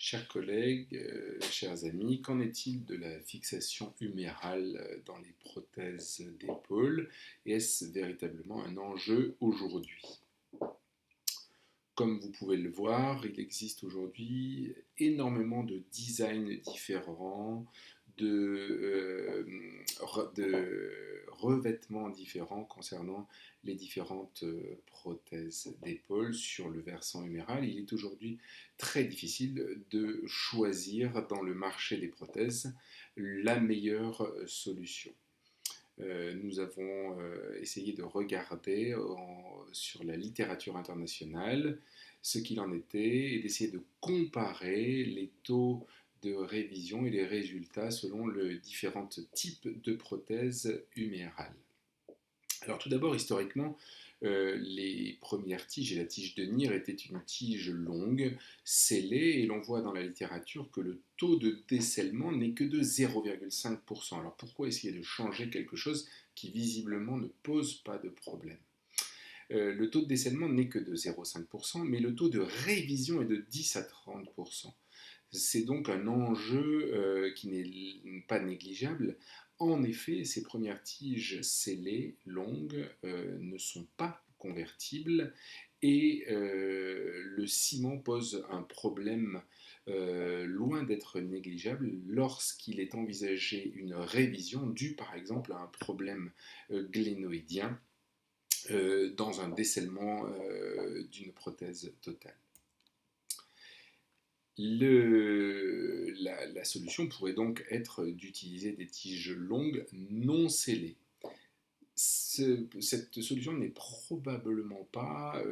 Chers collègues, chers amis, qu'en est-il de la fixation humérale dans les prothèses d'épaule? Est-ce véritablement un enjeu aujourd'hui? Comme vous pouvez le voir, il existe aujourd'hui énormément de designs différents, de revêtements différents concernant les différentes prothèses d'épaule sur le versant huméral. Il est aujourd'hui très difficile de choisir dans le marché des prothèses la meilleure solution. Nous avons essayé de regarder sur la littérature internationale ce qu'il en était et d'essayer de comparer les taux de révision et les résultats selon les différents types de prothèses humérales. Alors tout d'abord, historiquement, les premières tiges et la tige de Neer était une tige longue, scellée, et l'on voit dans la littérature que le taux de décèlement n'est que de 0,5%. Alors pourquoi essayer de changer quelque chose qui visiblement ne pose pas de problème? Le taux de décèlement n'est que de 0,5%, mais le taux de révision est de 10 à 30%. C'est donc un enjeu qui n'est pas négligeable. En effet, ces premières tiges scellées, longues, ne sont pas convertibles et le ciment pose un problème loin d'être négligeable lorsqu'il est envisagé une révision due par exemple à un problème glénoïdien dans un décèlement d'une prothèse totale. La solution pourrait donc être d'utiliser des tiges longues non scellées. Cette solution n'est probablement pas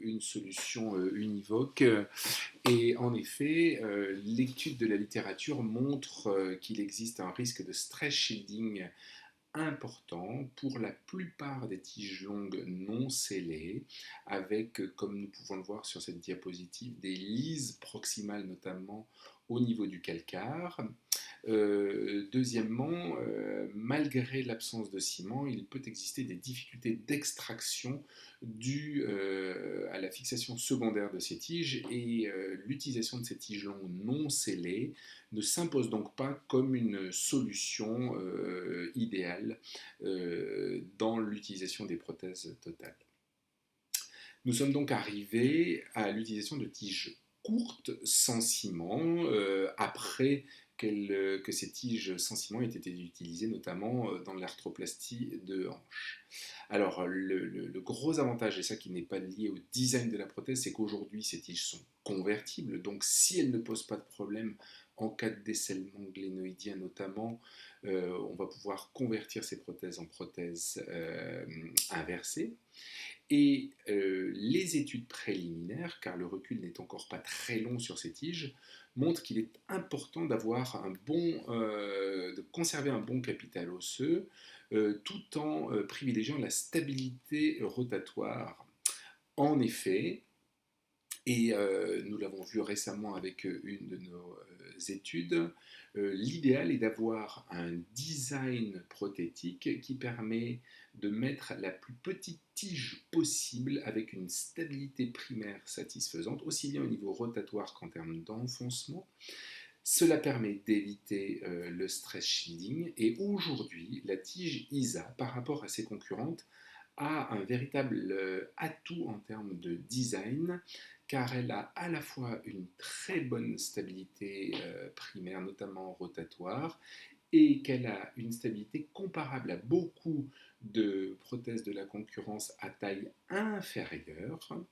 une solution univoque et en effet, l'étude de la littérature montre qu'il existe un risque de stress shielding important pour la plupart des tiges longues non scellées, avec, comme nous pouvons le voir sur cette diapositive, des lises proximales notamment au niveau du calcaire. Deuxièmement, malgré l'absence de ciment, il peut exister des difficultés d'extraction dues à la fixation secondaire de ces tiges et l'utilisation de ces tiges longues non scellées ne s'impose donc pas comme une solution idéale dans l'utilisation des prothèses totales. Nous sommes donc arrivés à l'utilisation de tiges courtes sans ciment après que ces tiges sans ciment aient été utilisées notamment dans l'arthroplastie de hanche. Alors le gros avantage, et ça qui n'est pas lié au design de la prothèse, c'est qu'aujourd'hui ces tiges sont convertibles, donc si elles ne posent pas de problème en cas de décèlement glénoïdien notamment, on va pouvoir convertir ces prothèses en prothèses inversées. Et les études préliminaires, car le recul n'est encore pas très long sur ces tiges, montrent qu'il est important d'avoir de conserver un bon capital osseux, tout en privilégiant la stabilité rotatoire. En effet, et nous l'avons vu récemment avec une de nos études, l'idéal est d'avoir un design prothétique qui permet de mettre la plus petite tige possible avec une stabilité primaire satisfaisante, aussi bien au niveau rotatoire qu'en termes d'enfoncement. Cela permet d'éviter le stress shielding et aujourd'hui, la tige ISA, par rapport à ses concurrentes, a un véritable atout en termes de design, car elle a à la fois une très bonne stabilité primaire, notamment rotatoire, et qu'elle a une stabilité comparable à beaucoup de prothèses de la concurrence à taille inférieure,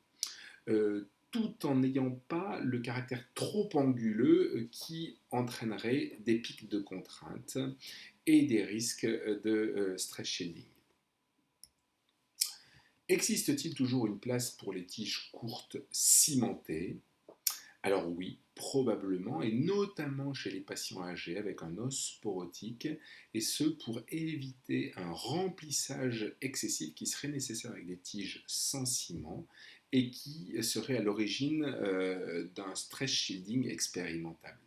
tout en n'ayant pas le caractère trop anguleux qui entraînerait des pics de contrainte et des risques de stress shielding. Existe-t-il toujours une place pour les tiges courtes cimentées? Alors oui, probablement, et notamment chez les patients âgés avec un os porotique, et ce pour éviter un remplissage excessif qui serait nécessaire avec des tiges sans ciment et qui serait à l'origine d'un stress shielding expérimental.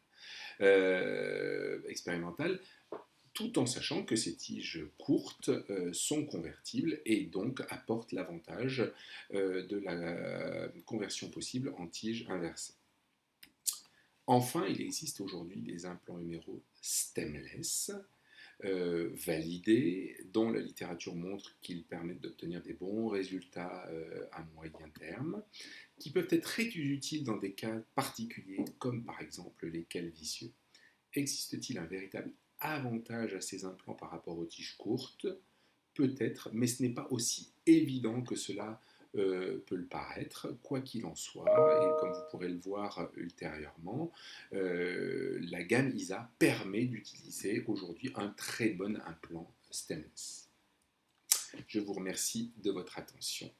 Tout en sachant que ces tiges courtes sont convertibles et donc apportent l'avantage de la conversion possible en tige inversée. Enfin, il existe aujourd'hui des implants huméraux stemless, validés, dont la littérature montre qu'ils permettent d'obtenir des bons résultats à moyen terme, qui peuvent être très utiles dans des cas particuliers, comme par exemple les calvicieux. Existe-t-il un véritable avantage à ces implants par rapport aux tiges courtes? Peut-être, mais ce n'est pas aussi évident que cela peut le paraître. Quoi qu'il en soit, et comme vous pourrez le voir ultérieurement, la gamme ISA permet d'utiliser aujourd'hui un très bon implant stemless. Je vous remercie de votre attention.